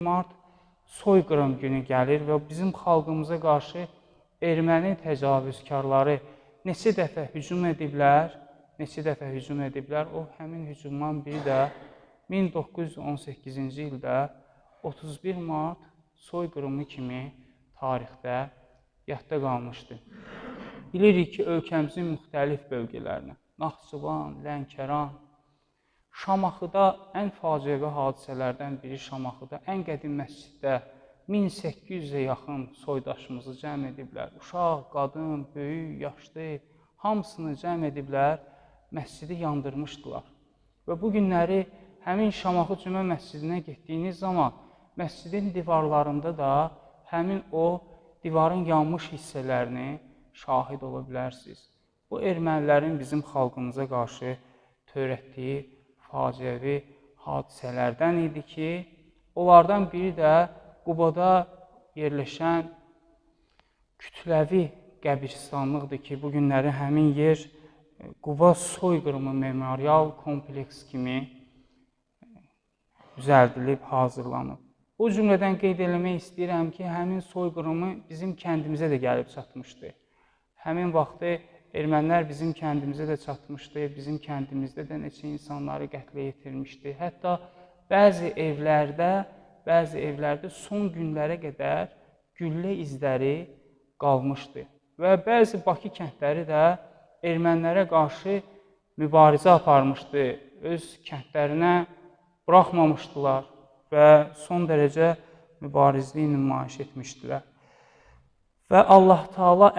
Mart soyqırım günü gəlir və bizim xalqımıza qarşı erməni təcavüzkarları neçə dəfə hücum ediblər, O həmin hücumdan biri də 1918-ci ildə 31 mart soyqırımı kimi tarixdə yadda qalmışdı. Bilirik ki, ölkəmizin müxtəlif bölgələrinə, Naxçıvan, Lənkəran, Şamaxıda ən faciəvi hadisələrdən biri Şamaxıda, ən qədim məsciddə 1800-ə yaxın soydaşımızı cəm ediblər. Uşaq, qadın, böyük, yaşlı, hamısını cəm ediblər, məscidi yandırmışdılar. Və bu günləri həmin Şamaxı Cümə məscidinə getdiyiniz zaman məscidin divarlarında da həmin o divarın yanmış hissələrini şahid ola bilərsiniz. Bu ermənilərin bizim xalqımıza qarşı törətdiyi faciəvi hadisələrdən idi ki, onlardan biri də Qubada yerləşən kütləvi qəbirstanlıqdır ki, bu günləri həmin yer Quba soyqırımı memorial kompleks kimi düzəldilib, hazırlanıb. O cümlədən qeyd eləmək istəyirəm ki, həmin soyqırımı bizim kəndimizə də gəlib çatmışdı. Həmin vaxtı ermənilər bizim kəndimizə də çatmışdı, bizim kəndimizdə də neçə insanları qətlə yetirmişdi. Hətta bəzi evlərdə son günlərə qədər güllə izləri qalmışdı. Və bəzi Bakı kəndləri də ermənilərə qarşı mübarizə aparmışdı, öz kəndlərinə buraxmamışdılar və son dərəcə mübarizliyi nümayiş etmişdilər. Və Allah Teala